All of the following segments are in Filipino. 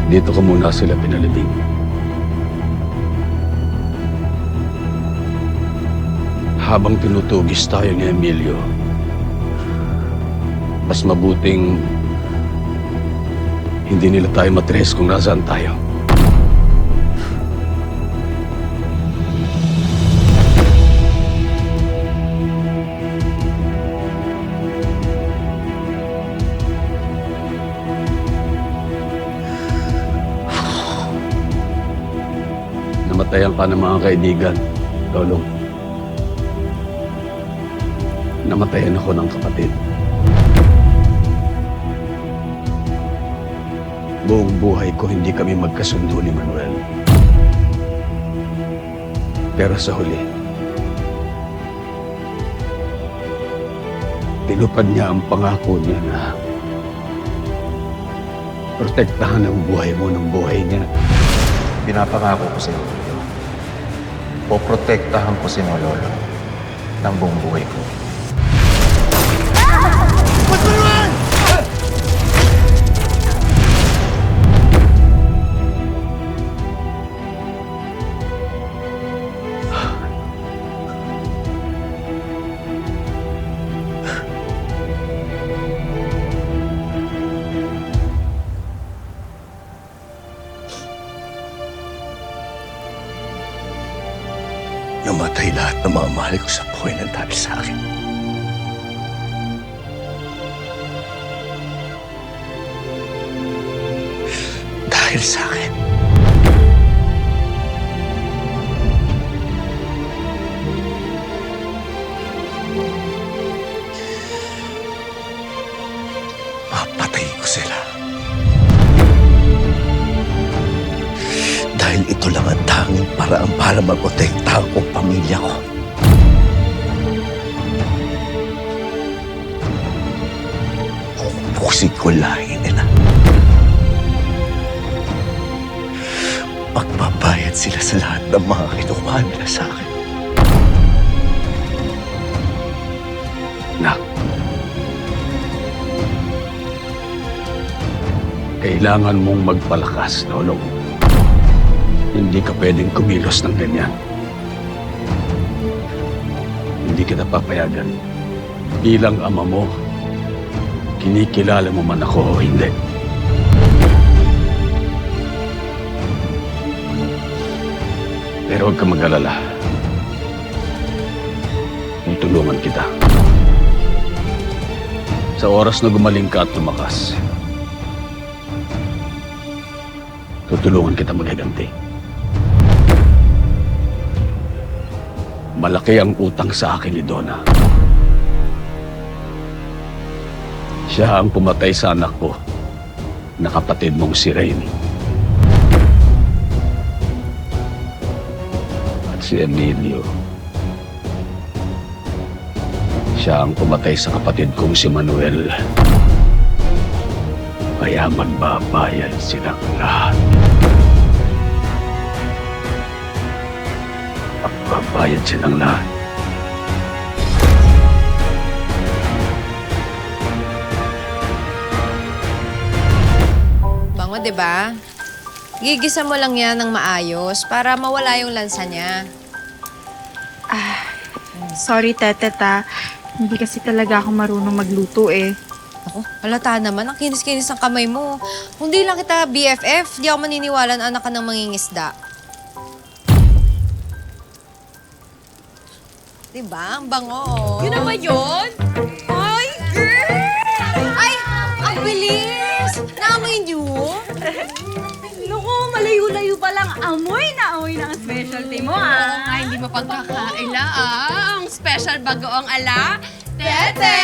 Dito ko muna sila pinalibing. Habang tinutugis tayo ni Emilio, mas mabuting hindi nila tayo matres kung nasaan tayo. Namatayan ka ng mga kaibigan, Lolo. Namatayan ako ng kapatid. Buong buhay ko hindi kami magkasundo ni Manuel. Pero sa huli, tinupad niya ang pangako niya na protektahan ang buhay mo ng buhay niya. Pinapangako ko sa'yo. Poprotektahan ko si Lolo ng buong buhay ko. Namatay lahat ng mga mahal ko sa buhay ng dahil sa akin. Dahil sa akin. Papatayin ko sila. Dahil ito lang ang tanging paraan para maprotekta ang pamilya ko. Pupusin ko lahi nila. Magbabayad sila sa lahat ng mga kinukuha nila sa akin. Nak, kailangan mong magpalakas, Lolo. Hindi ka pwedeng kumilos ng ganyan. Hindi kita papayagan. Bilang ama mo, kinikilala mo man ako o hindi. Pero huwag ka mag-alala. Tutulungan kita. Sa oras na gumaling ka at lumakas, tutulungan kita maghiganti. Malaki ang utang sa akin ni Donna. Siya ang pumatay sa anak ko na kapatid mong si Rain. At si Emilio, siya ang pumatay sa kapatid kong si Manuel. Kaya magbabayad silang lahat. Magbabayad silang lahat. Bango, di ba? Gigisa mo lang yan ng maayos para mawala yung lansa niya. Sorry, Tete, Hindi kasi talaga ako marunong magluto eh. Ako, halata naman. Ang kinis-kinis ng kamay mo. Kung di lang kita BFF, di ako maniniwala na anak ka ng mangingisda. Diba? Ang bango, oh. Yun naman yun? Ay, girl! Ay! Ang bilis! Naamoy niyo? Naku, malayo-layo pa lang amoy na amoy ng specialty mo, Oo nga, hindi mo pagkakaila, Ang special bagoong ala, Tete!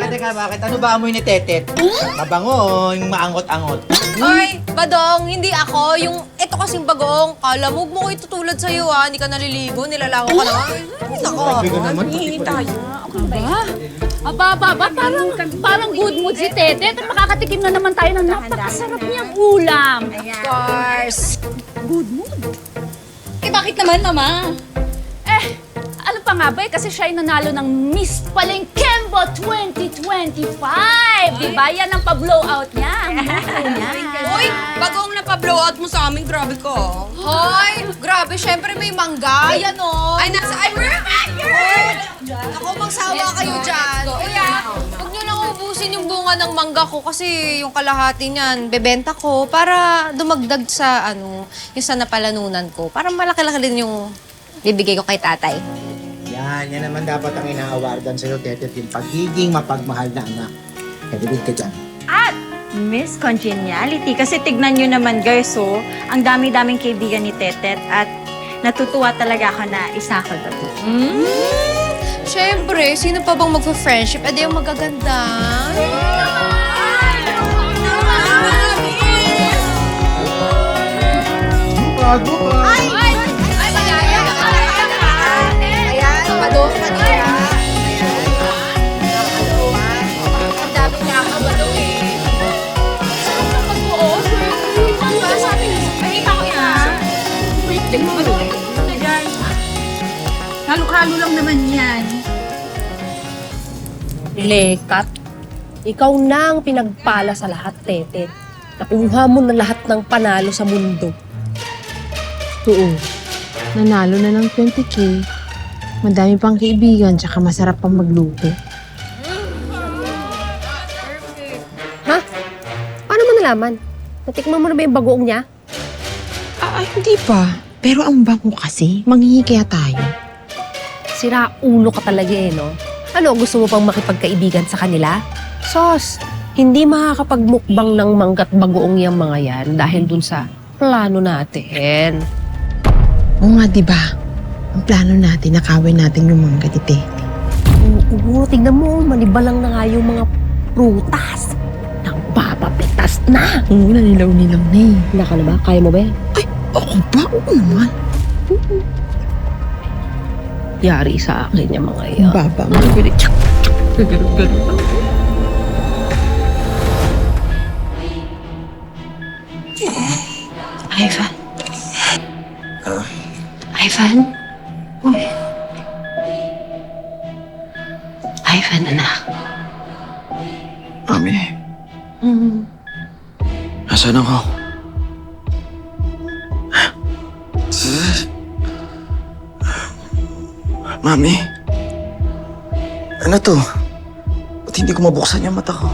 Teka, bakit? Ano ba amoy ni Tetet? Mabango, yung maangot-angot. Oy, Badong, hindi ako. Yung ito kasing bagoong, kala mo ko itutulad sa'yo, ha? Hindi ka naliligo, nilalango ka na. Ay, nako. Hihingi tayo. Aba, parang good mood si Tete. At makakatikim na naman tayo ng napakasarap niyang ulam. Of course. Good mood. Eh, bakit naman, Mama? Ano pa nga ba Kasi siya ay nanalo ng Miss Palengkembo 2025, di ba? Bayan ng pa-blowout niya. Ang luto niya. Uy, bagong napa-blowout mo sa amin, grabe ka. Hoy, grabe, syempre may mangga. Yan o. Ay, nasa, ay, ako, magsawa kayo dyan. Uy, huwag niyo lang ubusin yung bunga ng mangga ko kasi yung kalahati niyan, bebenta ko para dumagdag sa, yung sa napalanunan ko. Para malaki-laki din yung bibigay ko kay tatay. Yan naman dapat ang ina-awardan sa'yo, Tetet, yung pagiging mapagmahal na anak. Narinig ka dyan. At Miss Congeniality. Kasi tignan nyo naman guys, ang dami-daming kaibigan ni Tetet at natutuwa talaga ako na isa ko to. Siyempre, sino pa bang magpa-friendship? Eh, di yung magaganda. Bago pa! Ayan, padok na niya. Ang dami niya kabalo eh. Sabi ko, makita ko yan. Halo-halo lang naman yan. Lekat, ikaw na ang pinagpala sa lahat, Tete. Nakuha mo na lahat ng panalo sa mundo. Oo. Nanalo na ng 20K. Madami pang kaibigan, tsaka masarap pang magluto. Ha? Paano mo nalaman? Natikman mo na ba yung bagoong niya? Hindi pa. Pero ang bango kasi, manghihi kaya tayo. Sira ulo ka talaga eh, no? Ano, gusto mo pang makipagkaibigan sa kanila? Sos, hindi makakapagmukbang ng manggat bagoong yung mga yan dahil dun sa plano natin. Oo nga, diba? Ang plano natin, nakawin natin yung mga gatite. Oo, tignan mo, manibalang na nga yung mga prutas. Nagpapapitas na. Oo, nanilaw-nilaw na eh. Handa ka na ba? Kaya mo ba yan? Ako ba? Oo naman. Yari sa akin yung mga yan. Baba mo. Ganun-ganun lang. Ivan? Ivan? Uy. Ivan, anak. Mami, nasaan ako? Mami? Ano to? Ba't hindi ko mabuksan yung mata ko?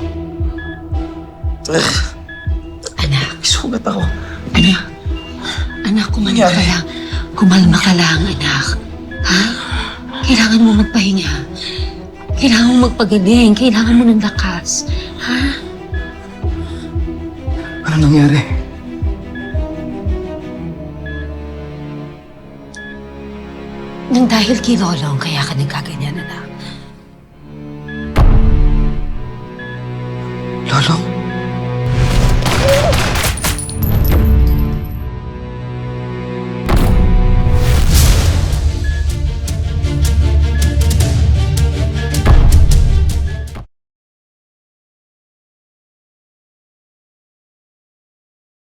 Anak, Sugat ako. anak, kumalma ka lang. Kumalma ka lang, anak. Ha? Kailangan mo magpahinga. Kailangan mo magpagaling. Kailangan mo ng lakas. Ha? Ano nangyari? Nang dahil kay Lolong, kaya ka nagkaganyan, anak. Lolo?